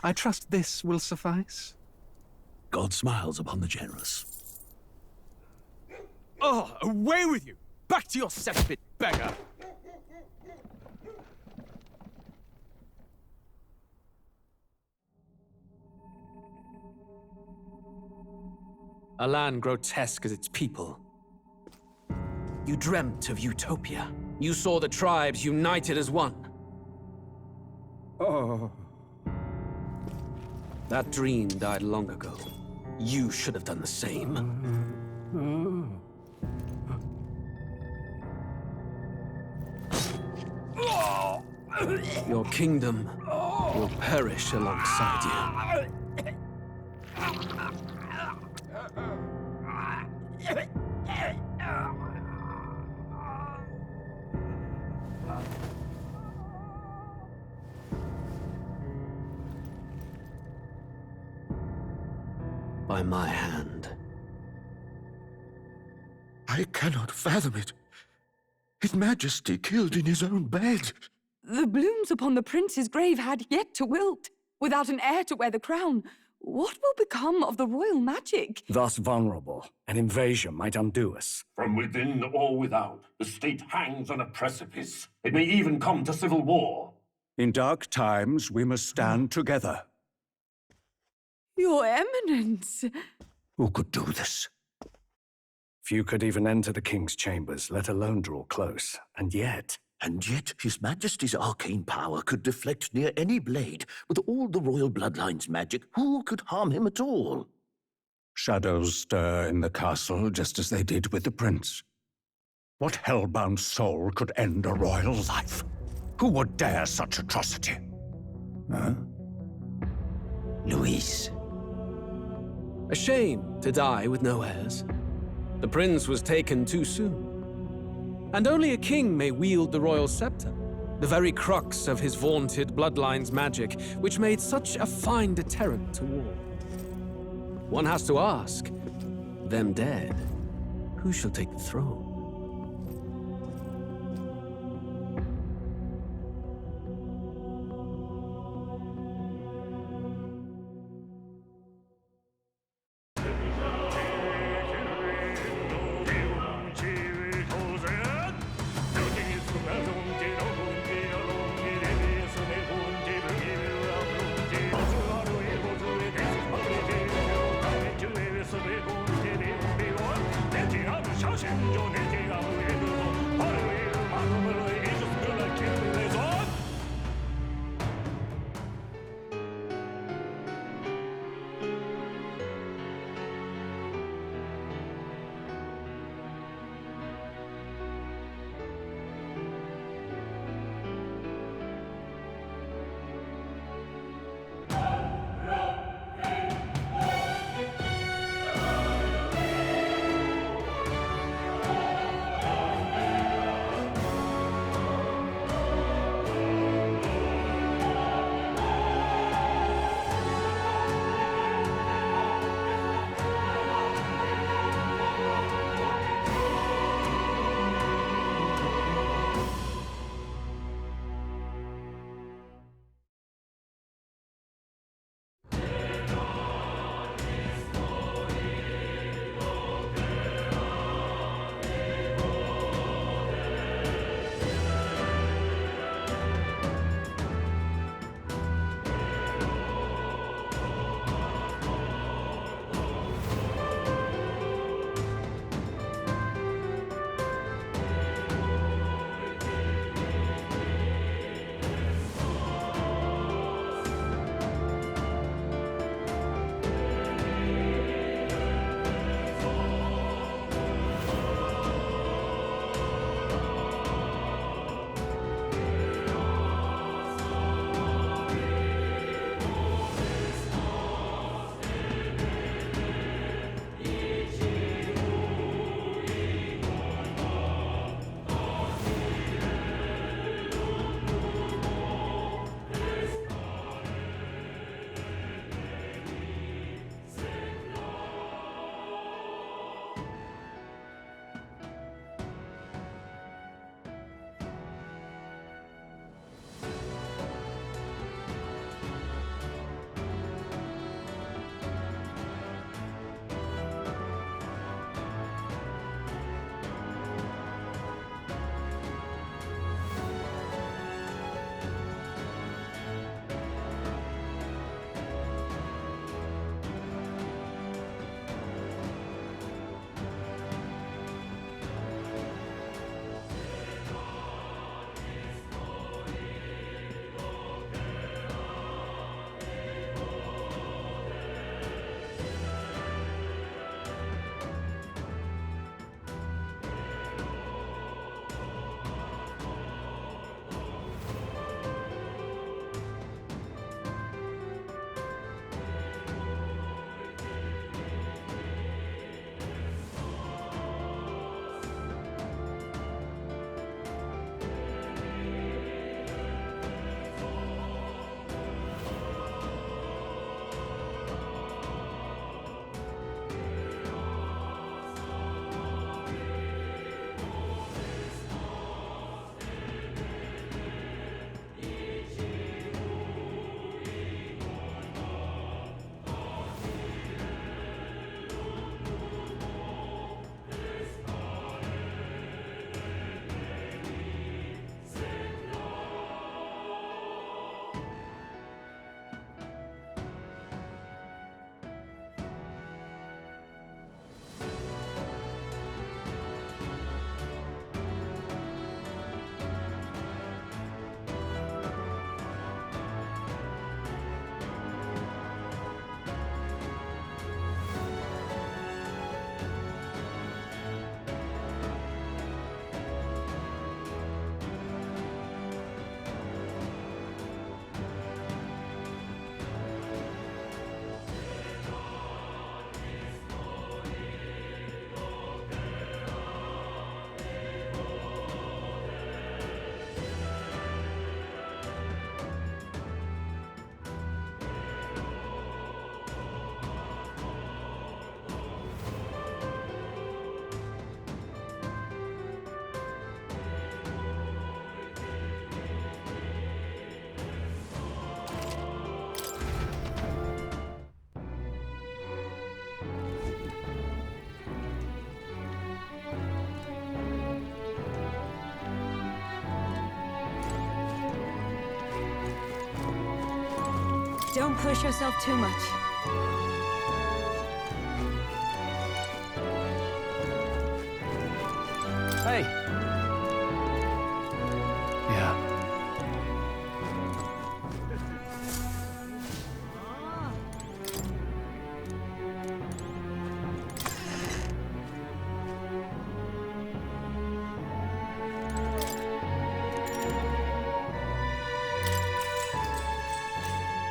I trust this will suffice. God smiles upon the generous. Oh, away with you! Back to your cesspit, beggar! A land grotesque as its people. You dreamt of utopia. You saw the tribes united as one. Oh. That dream died long ago. You should have done the same. Your kingdom will perish alongside you. By my hand. I cannot fathom it. His Majesty killed in his own bed. The blooms upon the prince's grave had yet to wilt. Without an heir to wear the crown, what will become of the royal magic? Thus vulnerable, an invasion might undo us. From within or without, the state hangs on a precipice. It may even come to civil war. In dark times, we must stand together. Your Eminence! Who could do this? Few could even enter the king's chambers, let alone draw close. And yet His Majesty's arcane power could deflect near any blade. With all the royal bloodline's magic, who could harm him at all? Shadows stir in the castle just as they did with the prince. What hellbound soul could end a royal life? Who would dare such atrocity? Huh? Luis. A shame to die with no heirs. The prince was taken too soon. And only a king may wield the royal scepter, the very crux of his vaunted bloodline's magic, which made such a fine deterrent to war. One has to ask, them dead, who shall take the throne? 내 뒤하는 샤신존에 Don't push yourself too much. Hey! Yeah.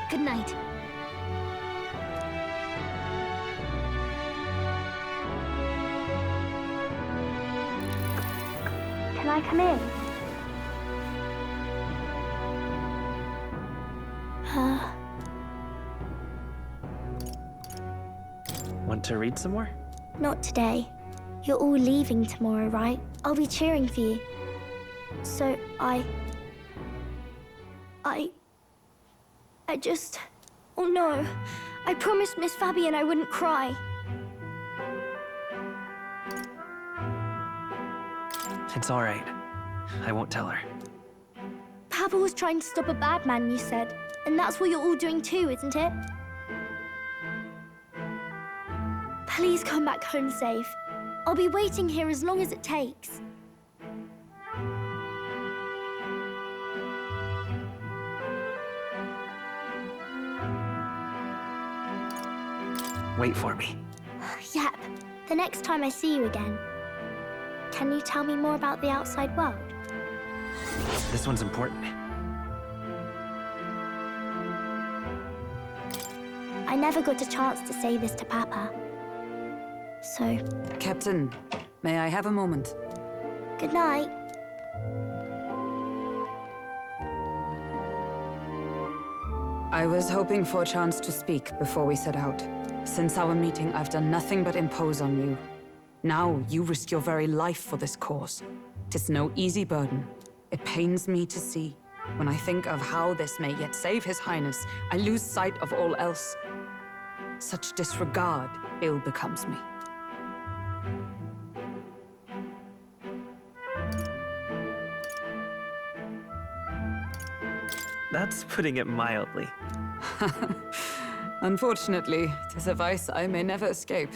Good night. Can I come in? Want to read some more? Not today. You're all leaving tomorrow, right? I'll be cheering for you. So I just... Oh no. I promised Miss Fabian I wouldn't cry. It's all right. I won't tell her. Papa was trying to stop a bad man, you said. And that's what you're all doing too, isn't it? Please come back home safe. I'll be waiting here as long as it takes. Wait for me. Yep. The next time I see you again. Can you tell me more about the outside world? This one's important. I never got a chance to say this to Papa. So, Captain, may I have a moment? good night. I was hoping for a chance to speak before we set out. Since our meeting, I've done nothing but impose on you. Now, you risk your very life for this cause. 'Tis no easy burden. It pains me to see. When I think of how this may yet save His Highness, I lose sight of all else. Such disregard ill becomes me. That's putting it mildly. Unfortunately, 'tis a vice I may never escape.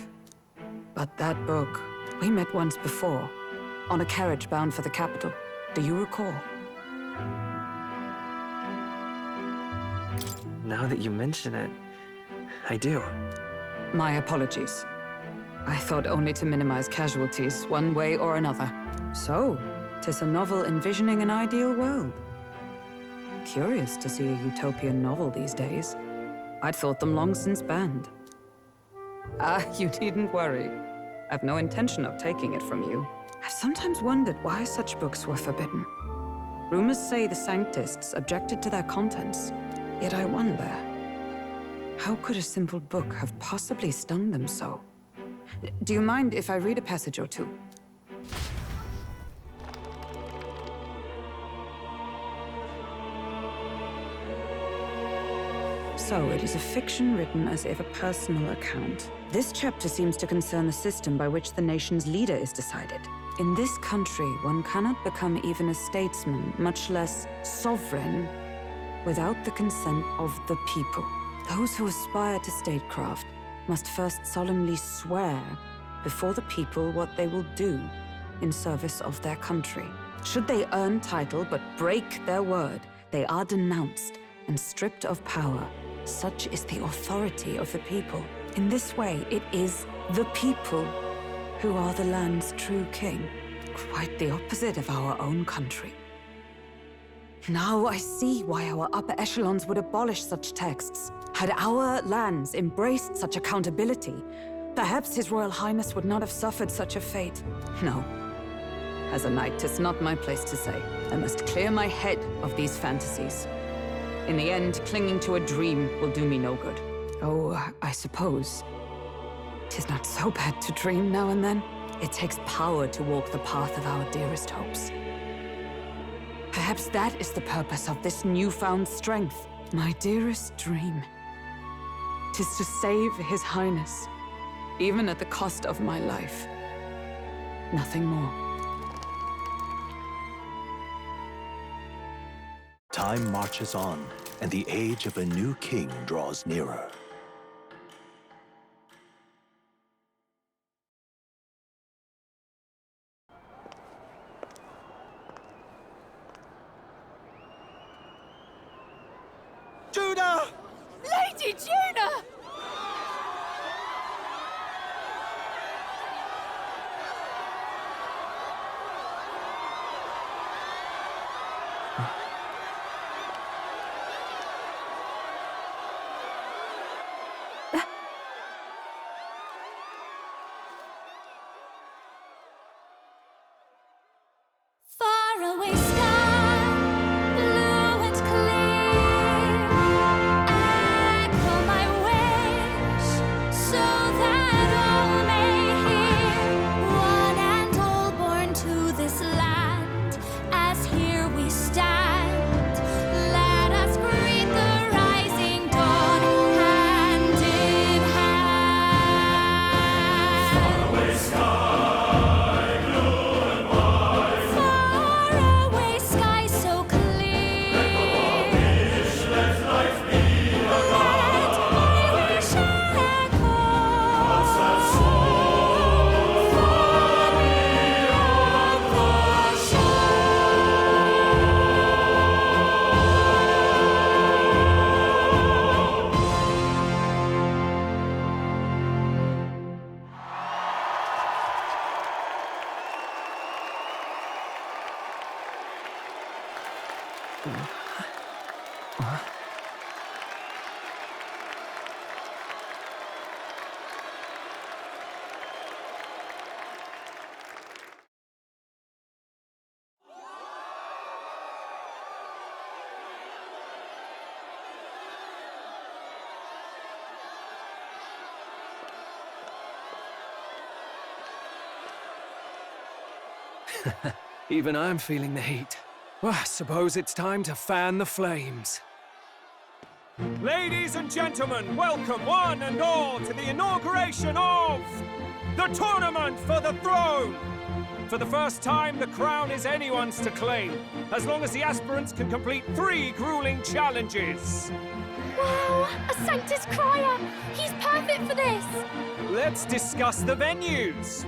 But that book, we met once before, on a carriage bound for the capital. Do you recall? Now that you mention it, I do. My apologies. I thought only to minimize casualties, one way or another. So, 'tis a novel envisioning an ideal world. Curious to see a utopian novel these days. I'd thought them long since banned. You needn't worry. I've no intention of taking it from you. I've sometimes wondered why such books were forbidden. Rumors say the Sanctists objected to their contents. Yet I wonder, how could a simple book have possibly stung them so? Do you mind if I read a passage or two? So, it is a fiction written as if a personal account. This chapter seems to concern the system by which the nation's leader is decided. In this country, one cannot become even a statesman, much less sovereign, without the consent of the people. Those who aspire to statecraft must first solemnly swear before the people what they will do in service of their country. Should they earn title but break their word, they are denounced and stripped of power. Such is the authority of the people. In this way, it is the people who are the land's true king. Quite the opposite of our own country. Now I see why our upper echelons would abolish such texts. Had our lands embraced such accountability, perhaps His Royal Highness would not have suffered such a fate. No. As a knight, 'tis not my place to say. I must clear my head of these fantasies. In the end, clinging to a dream will do me no good. Oh, I suppose 'tis not so bad to dream now and then. It takes power to walk the path of our dearest hopes. Perhaps that is the purpose of this newfound strength. My dearest dream 'tis to save His Highness, even at the cost of my life. Nothing more. Time marches on, and the age of a new king draws nearer. Judah! Lady Judah! Faraway sky, blue and clear. Echo my wish, so that all may hear. One and all born to this land, as here we stand. Let us greet the rising dawn, hand in hand. Faraway sky. Faraway sky so clear. Let my wish echo far beyond the shore. Even I'm feeling the heat. Well, I suppose it's time to fan the flames. Ladies and gentlemen, welcome one and all to the inauguration of the Tournament for the Throne! For the first time, the crown is anyone's to claim, as long as the aspirants can complete 3 grueling challenges. Wow, a Sanctus Crier! He's perfect for this! Let's discuss the venues.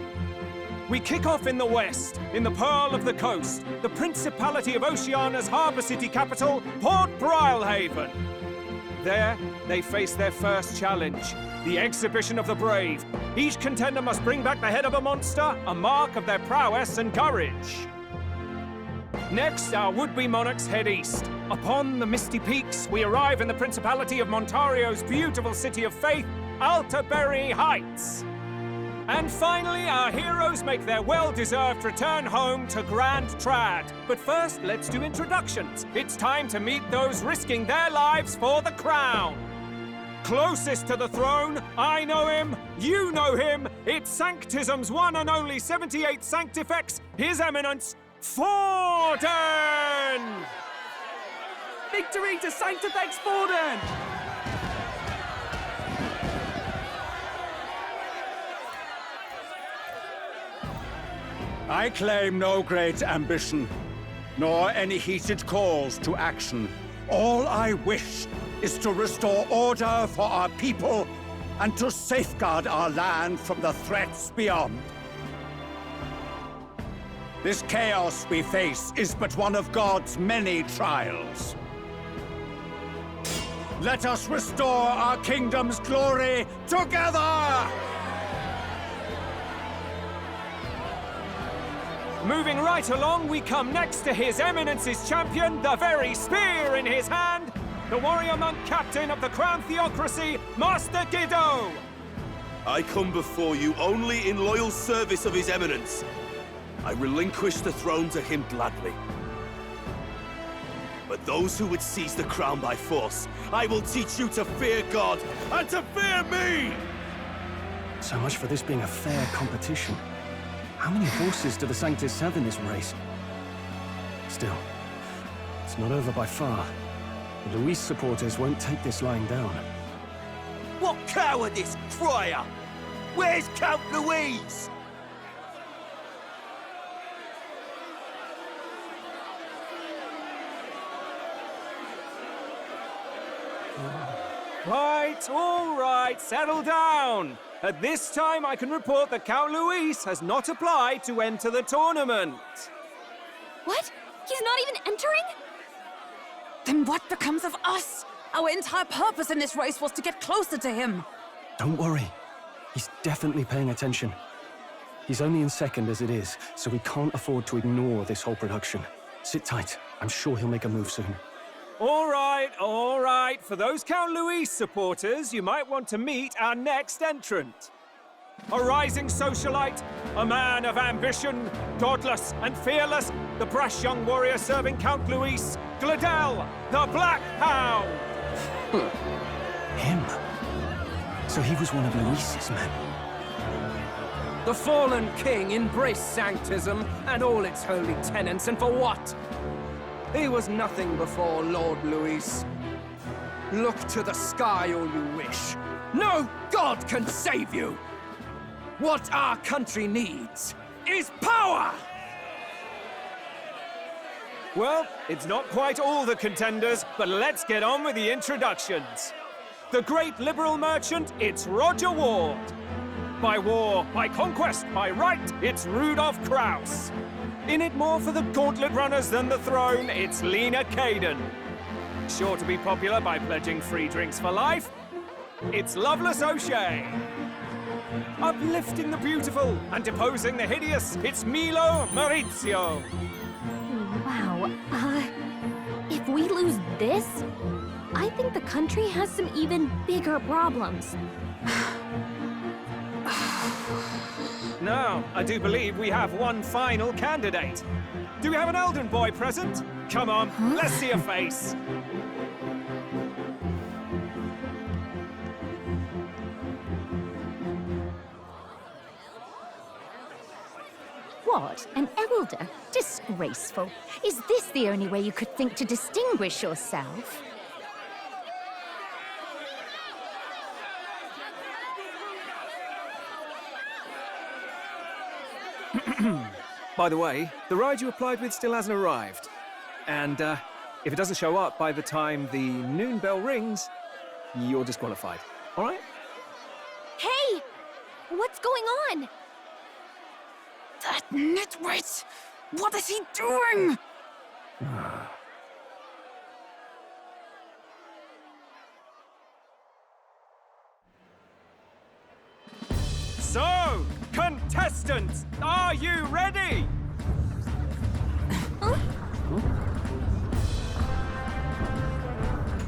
We kick off in the west, in the Pearl of the Coast, the Principality of Oceania's harbour city capital, Port Brilehaven. There, they face their first challenge, the Exhibition of the Brave. Each contender must bring back the head of a monster, a mark of their prowess and courage. Next, our would-be monarchs head east. Upon the misty peaks, we arrive in the Principality of Montario's beautiful city of faith, Altaberry Heights. And finally, our heroes make their well-deserved return home to Grand Trad. But first, let's do introductions. It's time to meet those risking their lives for the crown. Closest to the throne, I know him, you know him. It's Sanctism's one and only 78th Sanctifex, His Eminence, Forden! Victory to Sanctifex Forden! I claim no great ambition, nor any heated calls to action. All I wish is to restore order for our people and to safeguard our land from the threats beyond. This chaos we face is but one of God's many trials. Let us restore our kingdom's glory together! Moving right along, we come next to His Eminence's champion, the very spear in his hand, the warrior monk captain of the Crown Theocracy, Master Giddo! I come before you only in loyal service of His Eminence. I relinquish the throne to him gladly. But those who would seize the crown by force, I will teach you to fear God and to fear me! So much for this being a fair competition. How many horses do the Sanctus have in this race? Still, it's not over by far. The Luis supporters won't take this lying down. What cowardice, Crier! Where's Count Louise? All right, settle down. At this time, I can report that Count Luis has not applied to enter the tournament. What? He's not even entering? Then what becomes of us? Our entire purpose in this race was to get closer to him. Don't worry. He's definitely paying attention. He's only in second as it is, so we can't afford to ignore this whole production. Sit tight. I'm sure he'll make a move soon. All right. For those Count Luis supporters, you might want to meet our next entrant. A rising socialite, a man of ambition, godless and fearless, the brash young warrior serving Count Luis, Gladel, the Black Hound! Him? So he was one of Luis's men? The fallen king embraced sanctism and all its holy tenets, and for what? He was nothing before Lord Luis. Look to the sky all you wish. No god can save you! What our country needs is power! Well, it's not quite all the contenders, but let's get on with the introductions. The great liberal merchant, it's Roger Ward. By war, by conquest, by right, it's Rudolph Kraus. In it more for the gauntlet runners than the throne, it's Lena Caden. Sure to be popular by pledging free drinks for life, it's Loveless O'Shea. Uplifting the beautiful and deposing the hideous, it's Milo Maurizio. Wow. If we lose this, I think the country has some even bigger problems. Now, I do believe we have one final candidate. Do we have an Elden boy present? Come on, let's see a face. What? An elder? Disgraceful. Is this the only way you could think to distinguish yourself? By the way, the ride you applied with still hasn't arrived. And if it doesn't show up by the time the noon bell rings, you're disqualified. All right? Hey! What's going on? That nitwit! What is he doing? So, contestants, are you ready?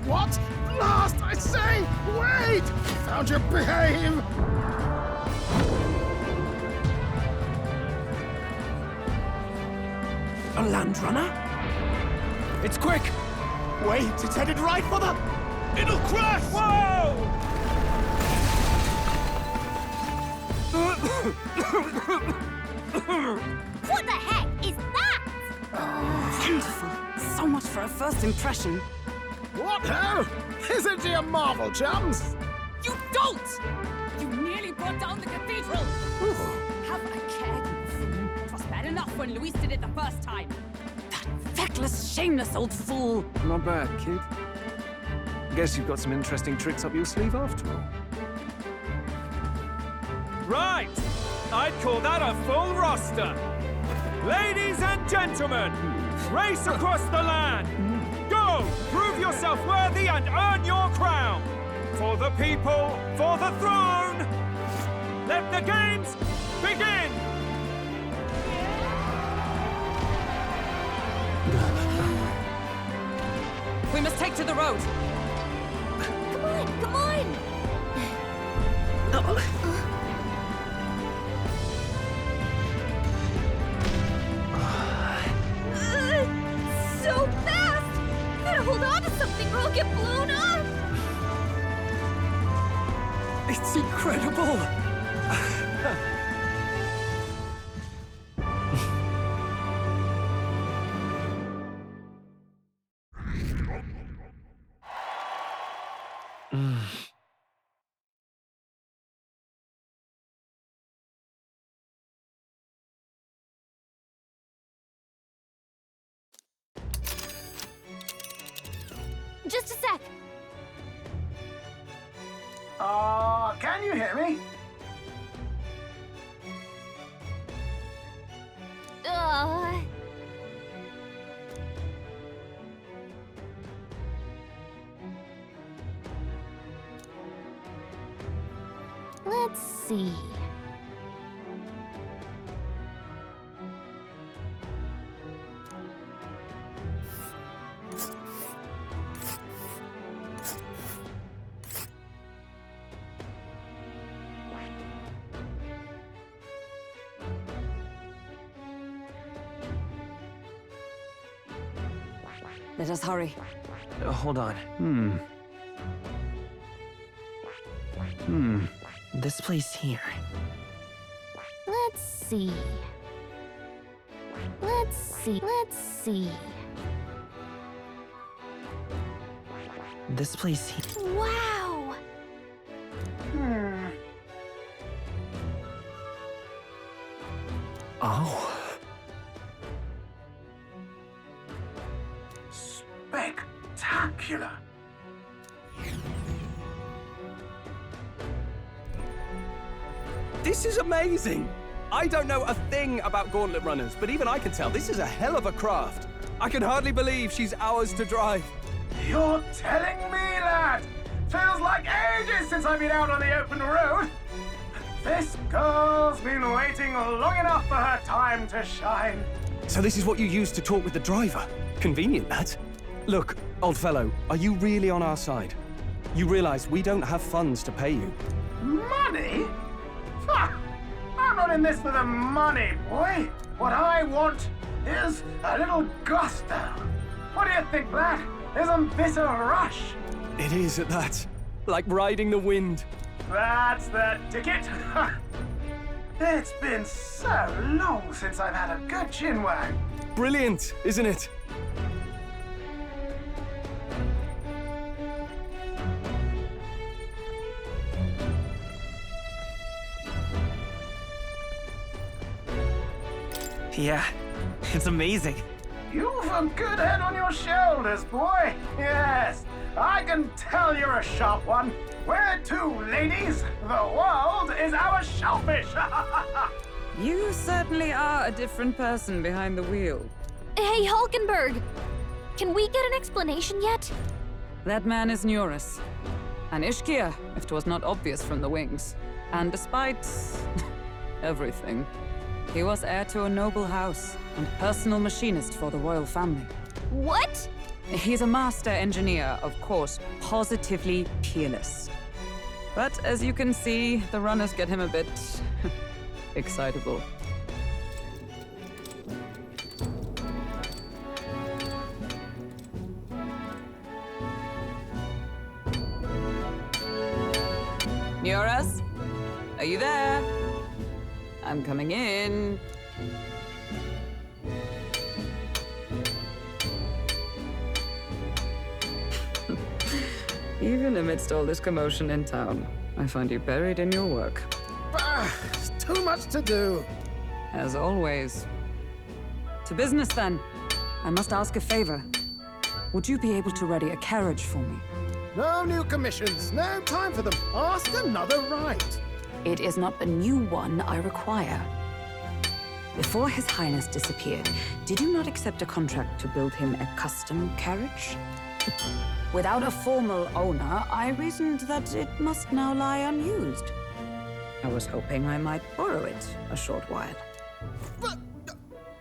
What? Last, I say! Wait! Found your behave! A land runner? It's quick! Wait, it's headed right for the... It'll crash! Whoa! What the heck is that? Wonderful. So much for a first impression. What hell? Isn't he a marvel, chums? You don't! You nearly brought down the cathedral! Have a care, you fool. It was bad enough when Luis did it the first time. That feckless, shameless old fool! Not bad, kid. Guess you've got some interesting tricks up your sleeve after all. Right! I'd call that a full roster. Ladies and gentlemen, race across the land. Go! Prove yourself worthy and earn your crown. For the people, for the throne. Let the games begin! We must take to the road. Come on, come on! So fast! Gotta hold on to something or I'll get blown up! It's incredible! Just a sec. Can you hear me? Let's see. Let us hurry. Hold on. This place here. Let's see. Let's see. Let's see. This place here. Wow! Oh. Spectacular! This is amazing! I don't know a thing about gauntlet runners, but even I can tell this is a hell of a craft. I can hardly believe she's ours to drive. You're telling me, lad? Feels like ages since I've been out on the open road. This girl's been waiting long enough for her time to shine. So this is what you used to talk with the driver? Convenient, that. Look, old fellow, are you really on our side? You realize we don't have funds to pay you. Money? Ha! I'm not in this for the money, boy. What I want is a little gusto. What do you think, lad? Isn't this a rush? It is at that. Like riding the wind. That's the ticket. It's been so long since I've had a good chinwag. Brilliant, isn't it? Yeah, it's amazing. You've a good head on your shoulders, boy. Yes, I can tell you're a sharp one. We're two ladies. The world is our shellfish. You certainly are a different person behind the wheel. Hey, Hulkenberg! Can we get an explanation yet? That man is Neurus. An Ishkia, if 'twas not obvious from the wings. And despite everything, he was heir to a noble house and personal machinist for the royal family. What? He's a master engineer, of course, positively peerless. But as you can see, the runners get him a bit excitable. Neurus? Are you there? I'm coming in. Even amidst all this commotion in town, I find you buried in your work. It's too much to do. As always. To business, then. I must ask a favor. Would you be able to ready a carriage for me? No new commissions. No time for them. Ask another right. It is not a new one I require. Before His Highness disappeared, did you not accept a contract to build him a custom carriage? Without a formal owner, I reasoned that it must now lie unused. I was hoping I might borrow it a short while. But,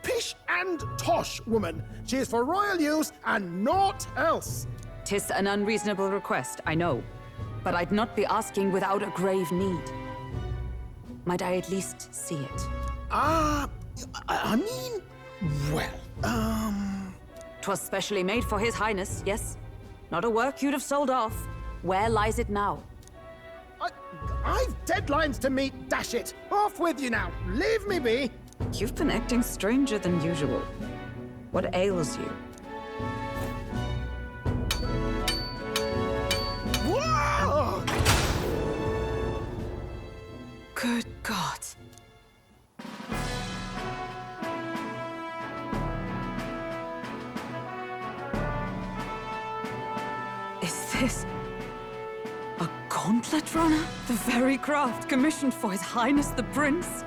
pish and tosh, woman. She is for royal use and naught else. 'Tis an unreasonable request, I know. But I'd not be asking without a grave need. Might I at least see it? I mean, well, 'Twas specially made for His Highness, yes? Not a work you'd have sold off. Where lies it now? I've deadlines to meet, dash it. Off with you now. Leave me be. You've been acting stranger than usual. What ails you? Whoa! Good God. Is this a Gauntlet Runner? The very craft commissioned for His Highness the Prince?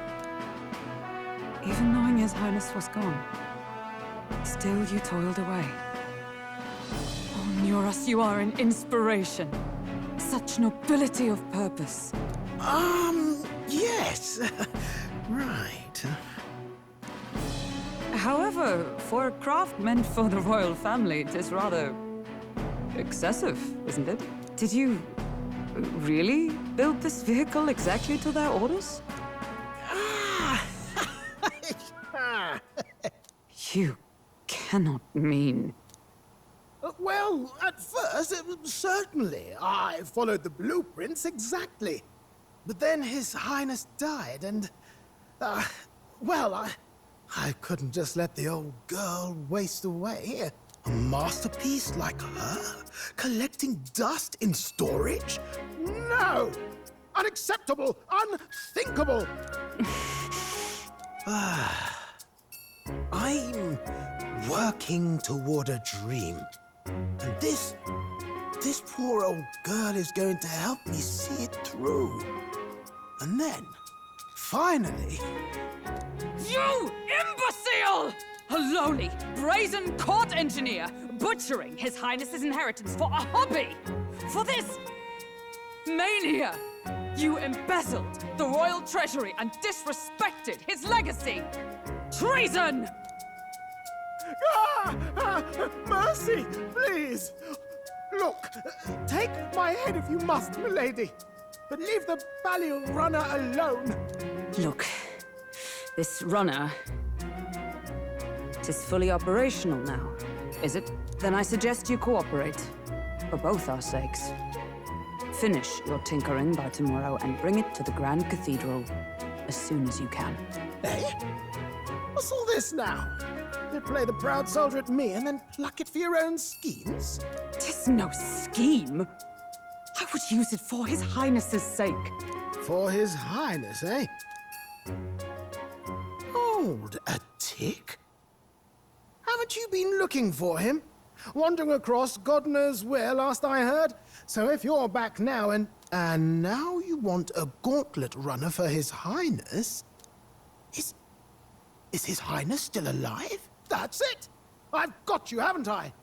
Even knowing His Highness was gone, still you toiled away. Oh, Nuras, you are an inspiration. Such nobility of purpose. Yes. Right. However, for a craft meant for the royal family, it is rather excessive, isn't it? Did you really build this vehicle exactly to their orders? You cannot mean... Well, at first, certainly. I followed the blueprints exactly. But then His Highness died, and... well, I couldn't just let the old girl waste away. A masterpiece like her? Collecting dust in storage? No! Unacceptable! Unthinkable! I'm working toward a dream. And this poor old girl is going to help me see it through. And then, finally... You imbecile! A lowly, brazen court engineer butchering His Highness's inheritance for a hobby! For this mania! You embezzled the royal treasury and disrespected his legacy! Treason! Mercy, please! Look, take my head if you must, milady. But leave the Balliol runner alone. Look, this runner... it is fully operational now, is it? Then I suggest you cooperate. For both our sakes. Finish your tinkering by tomorrow and bring it to the Grand Cathedral as soon as you can. Eh? What's all this now? You play the proud soldier at me and then pluck it for your own schemes? 'Tis no scheme. I would use it for His Highness's sake. For His Highness, eh? Hold a tick. Haven't you been looking for him? Wandering across God knows where, last I heard. So if you're back now and now you want a gauntlet runner for His Highness... Is His Highness still alive? That's it! I've got you, haven't I?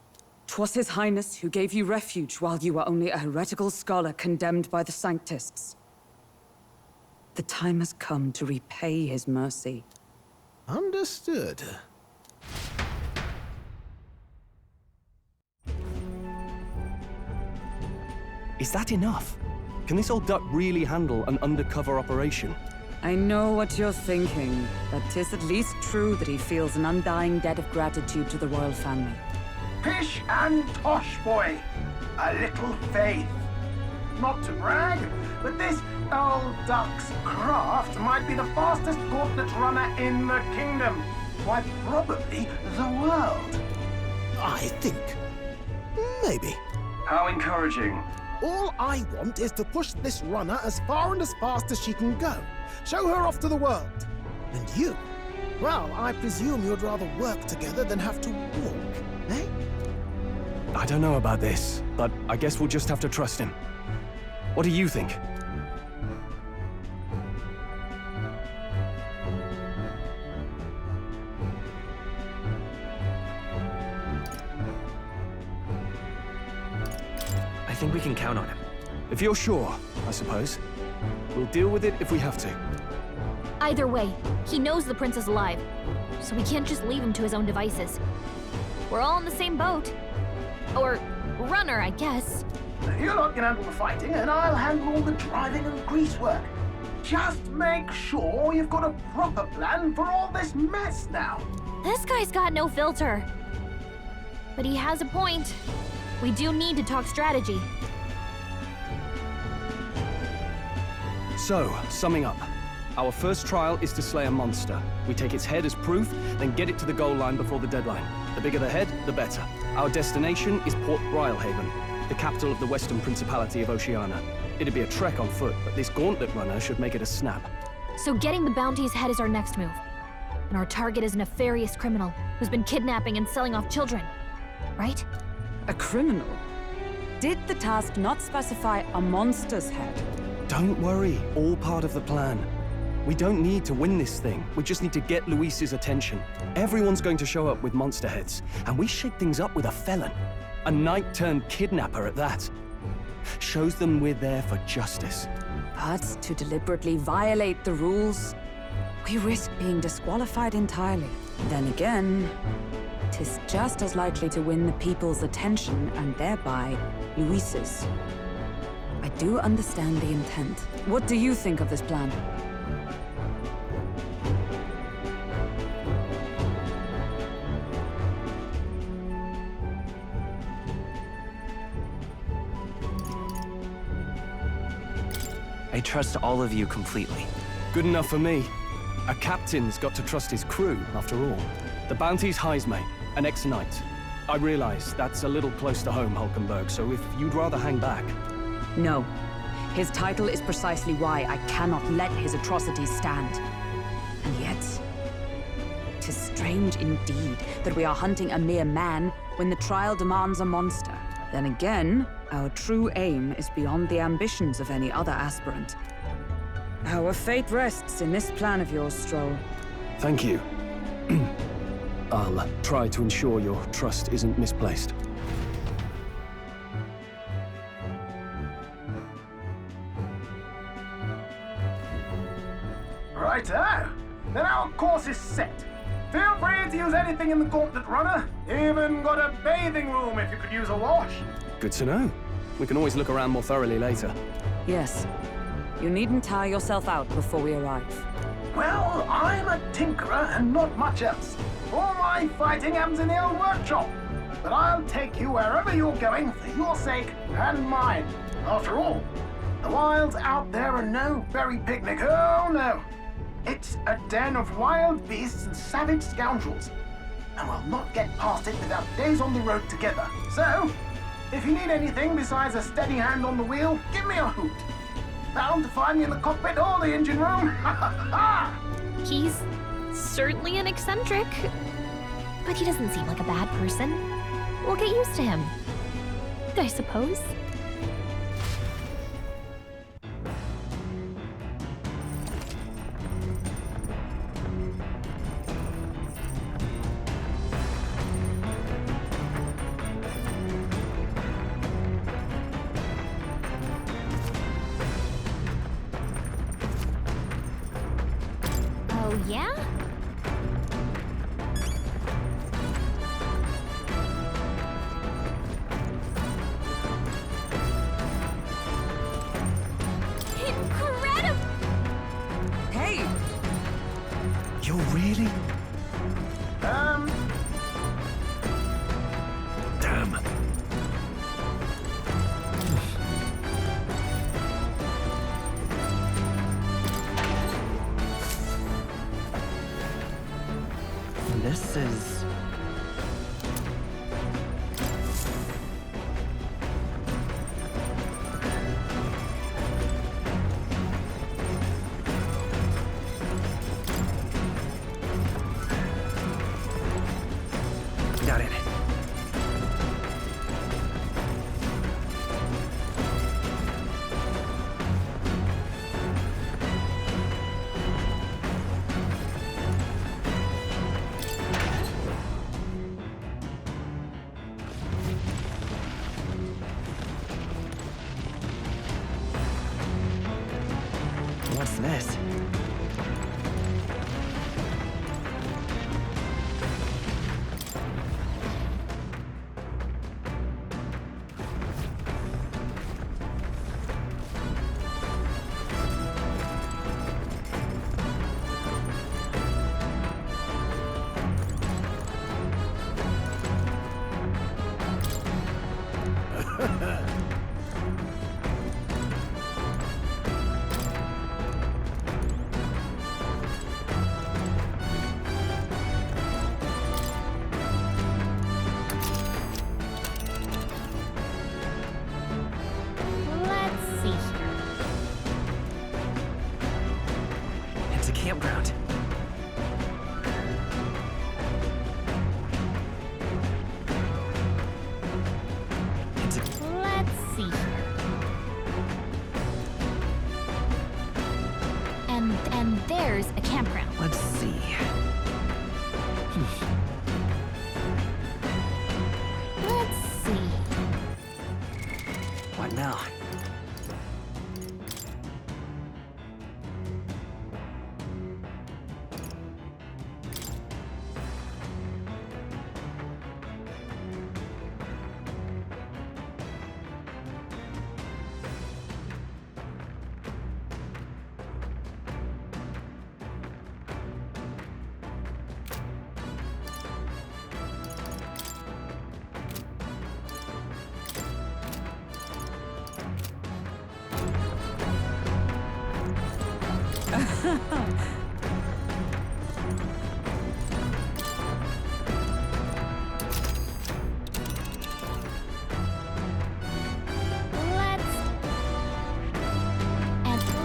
'Twas His Highness who gave you refuge while you were only a heretical scholar condemned by the Sanctists. The time has come to repay His mercy. Understood. Is that enough? Can this old duck really handle an undercover operation? I know what you're thinking, but 'tis at least true that he feels an undying debt of gratitude to the royal family. Pish and tosh, boy. A little faith. Not to brag, but this old duck's craft might be the fastest gauntlet runner in the kingdom. Why, probably the world. I think. Maybe. How encouraging. All I want is to push this runner as far and as fast as she can go. Show her off to the world. And you? Well, I presume you'd rather work together than have to walk, eh? I don't know about this, but I guess we'll just have to trust him. What do you think? I think we can count on him. If you're sure, I suppose. We'll deal with it if we have to. Either way, he knows the prince is alive, so we can't just leave him to his own devices. We're all in the same boat. Or runner, I guess. You lot can handle the fighting, and I'll handle all the driving and greasework. Just make sure you've got a proper plan for all this mess now. This guy's got no filter. But he has a point. We do need to talk strategy. So, summing up. Our first trial is to slay a monster. We take its head as proof, then get it to the goal line before the deadline. The bigger the head, the better. Our destination is Port Rhylehaven, the capital of the Western Principality of Oceania. It'd be a trek on foot, but this gauntlet runner should make it a snap. So getting the bounty's head is our next move. And our target is a nefarious criminal who's been kidnapping and selling off children. Right? A criminal? Did the task not specify a monster's head? Don't worry, all part of the plan. We don't need to win this thing. We just need to get Luis's attention. Everyone's going to show up with monster heads, and we shake things up with a felon. A knight-turned-kidnapper at that. Shows them we're there for justice. But to deliberately violate the rules, we risk being disqualified entirely. Then again, 'tis just as likely to win the people's attention and thereby Luis's. I do understand the intent. What do you think of this plan? I trust all of you completely. Good enough for me. A captain's got to trust his crew, after all. The bounty's highs, mate, an ex-knight. I realize that's a little close to home, Hulkenberg, so if you'd rather hang back... No. His title is precisely why I cannot let his atrocities stand. And yet, 'tis strange indeed that we are hunting a mere man when the trial demands a monster. Then again, our true aim is beyond the ambitions of any other aspirant. Our fate rests in this plan of yours, Stroll. Thank you. I'll try to ensure your trust isn't misplaced. Righto. Then our course is set. Feel free to use anything in the gauntlet runner. Even got a bathing room if you could use a wash. Good to know. We can always look around more thoroughly later. Yes. You needn't tire yourself out before we arrive. Well, I'm a tinkerer and not much else. All my fighting happens in the old workshop. But I'll take you wherever you're going for your sake and mine. After all, the wilds out there are no berry picnic. Oh, no. It's a den of wild beasts and savage scoundrels. And we'll not get past it without days on the road together. So, if you need anything besides a steady hand on the wheel, give me a hoot. Bound to find me in the cockpit or the engine room. He's certainly an eccentric, but he doesn't seem like a bad person. We'll get used to him, I suppose. Oh, yeah? Incredible! Hey! You're really... Damn. This is... Got it. there's a campground. Let's see. Let's see. What now?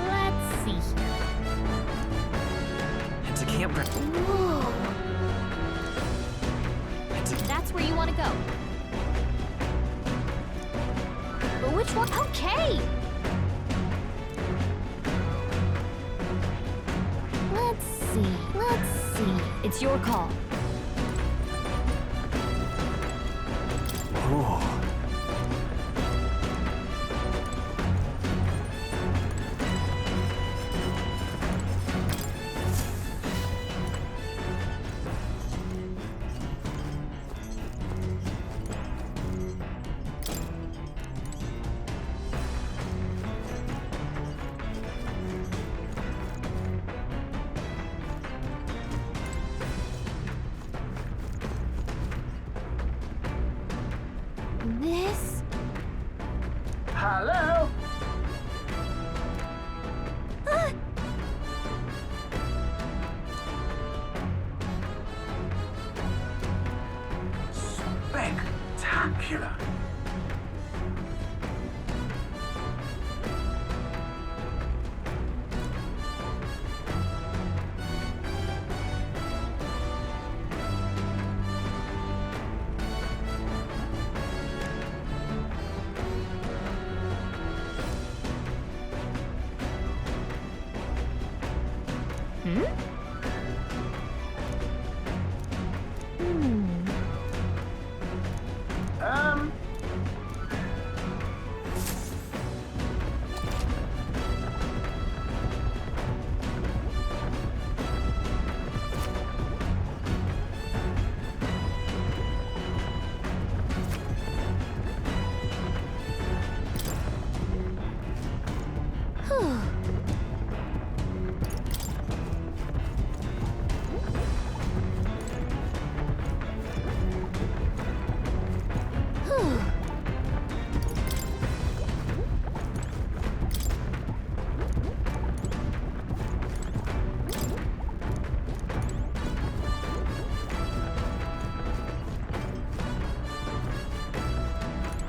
Let's see here. It's a campground. Whoa. That's where you want to go. But which one? Okay. Let's see. Let's see. It's your call. Oh. This? Hello? Spectacular.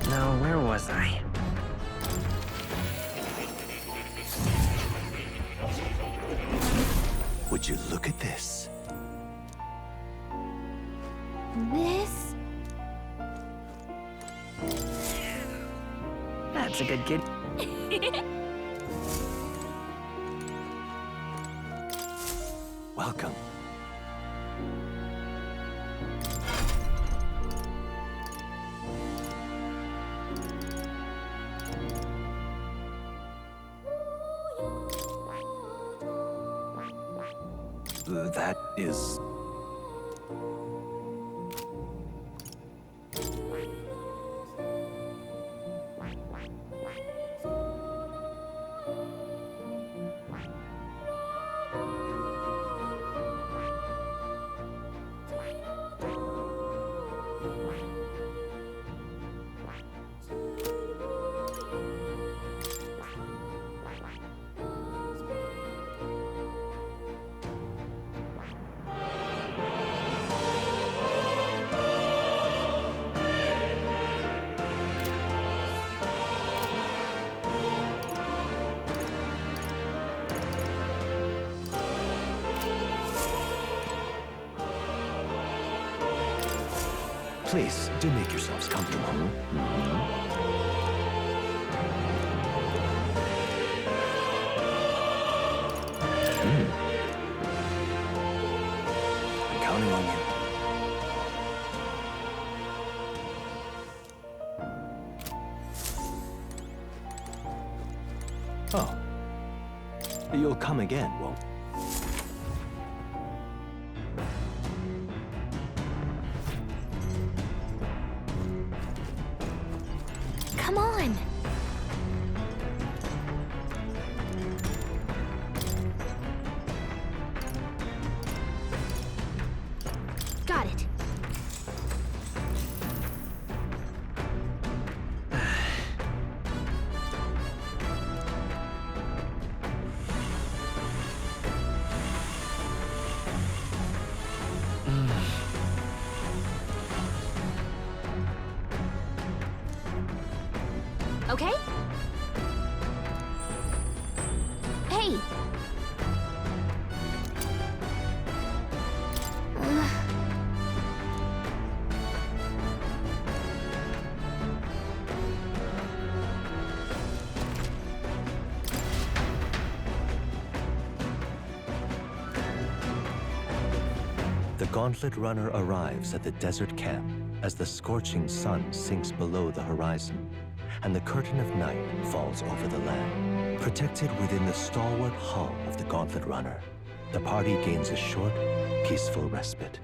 Now, where was I? Would you look at this? This? That's a good kid. Welcome. That is... Please, do make yourselves comfortable. Oh. You'll come again, won't? Come on! Got it. Okay? Hey! The Gauntlet Runner arrives at the desert camp as the scorching sun sinks below the horizon, and the curtain of night falls over the land. Protected within the stalwart hull of the Gauntlet Runner, the party gains a short, peaceful respite.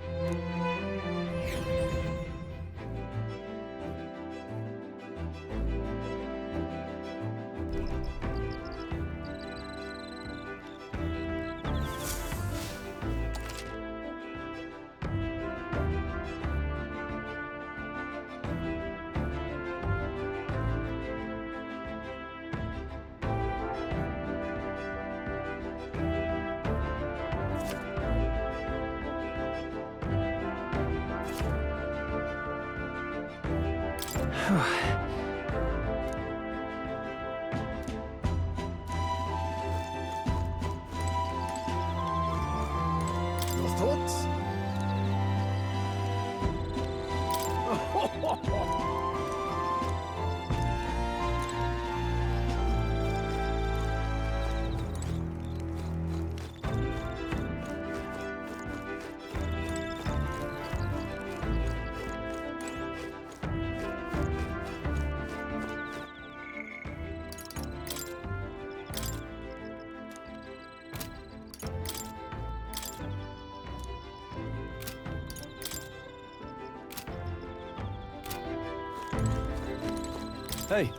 Your thoughts? Hey.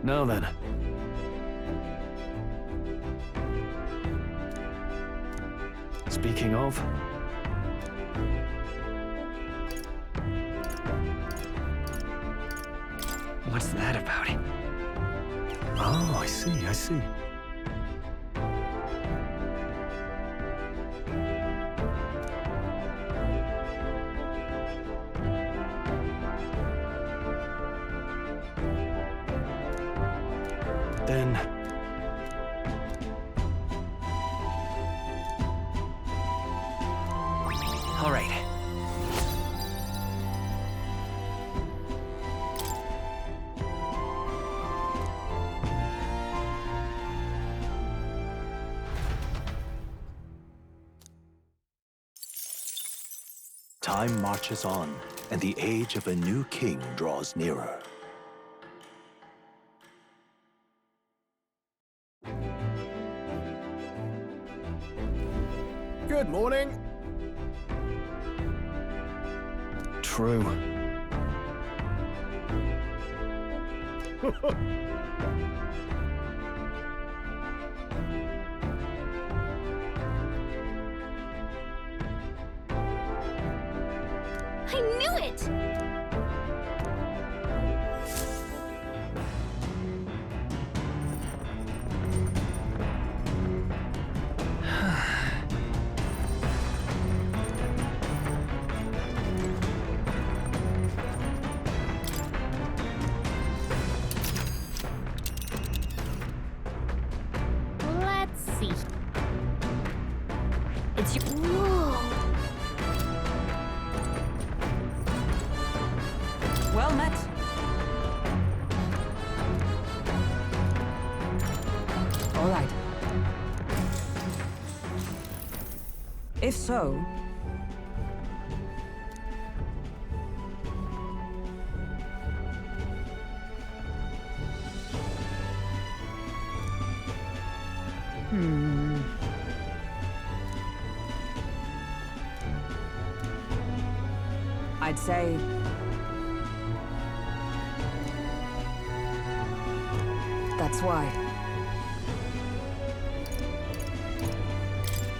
Now then. Speaking of... What's that about? Oh, I see, I see. Then... All right. Time marches on, and the age of a new king draws nearer. Good morning. True. I knew it! Let's see. It's your... Whoa! Well met. All right. If so, I'd say that's why.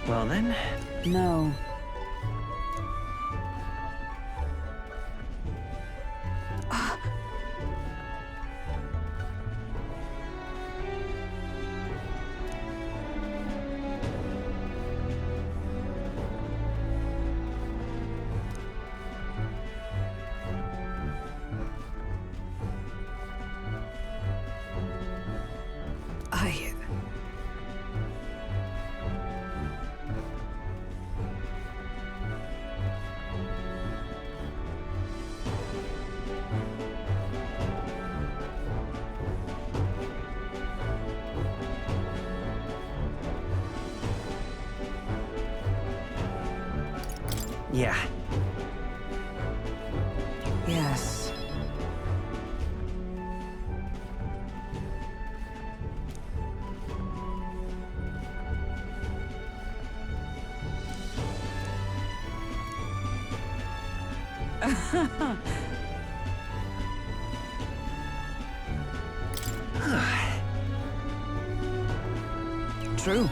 Well then, No. I... yeah. Yes. True.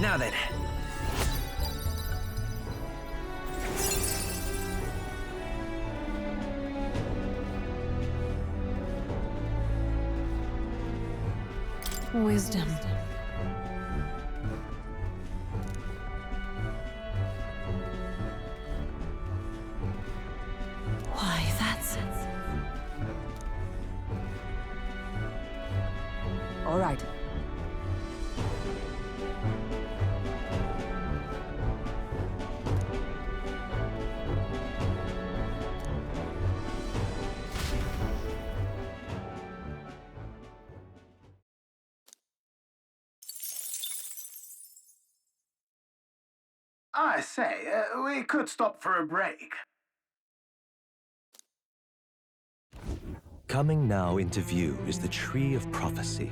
Now then. Wisdom. Why, that's... All right. I say, we could stop for a break. Coming now into view is the Tree of Prophecy,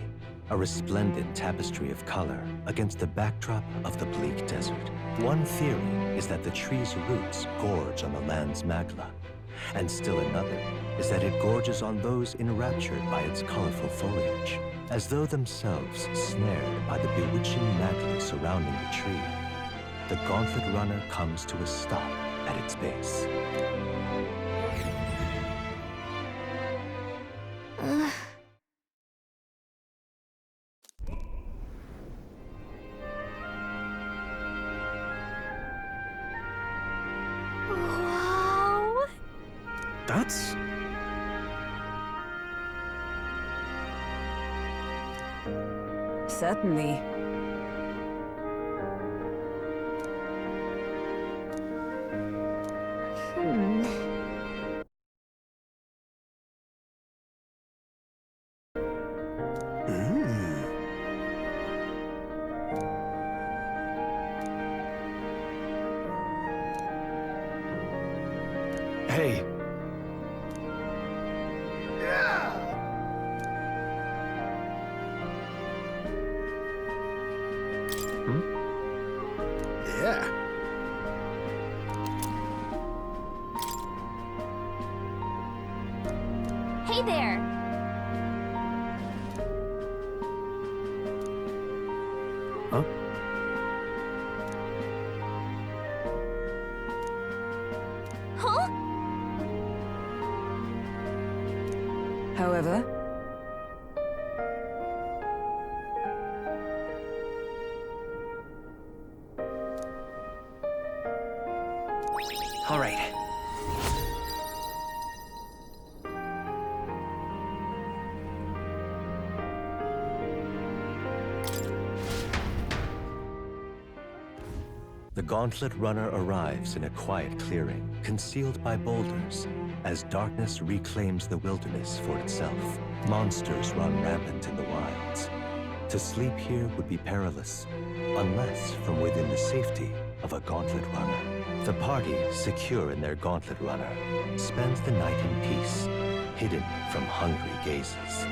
a resplendent tapestry of color against the backdrop of the bleak desert. One theory is that the tree's roots gorge on the land's magla, and still another is that it gorges on those enraptured by its colorful foliage, as though themselves snared by the bewitching magla surrounding the tree. The Gauntlet Runner comes to a stop at its base. Wow. That's... Certainly. Hey. Yeah. Hey there! Huh? Huh? However, All right. The Gauntlet Runner arrives in a quiet clearing, concealed by boulders, as darkness reclaims the wilderness for itself. Monsters run rampant in the wilds. To sleep here would be perilous, unless from within the safety of a Gauntlet Runner. The party, secure in their Gauntlet Runner, spends the night in peace, hidden from hungry gazes.